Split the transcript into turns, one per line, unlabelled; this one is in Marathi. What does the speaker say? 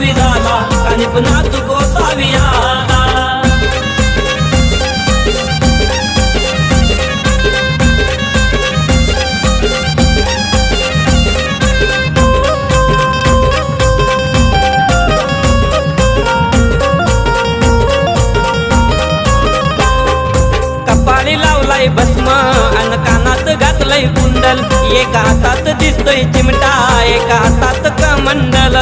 गोसावी झाला कानिपनाथ गोसावी आला कपाळी लावलाय भस्म अन कानात घातलंय कुंडल एका हातात दिसतोय चिमटा एका हातात कमंडल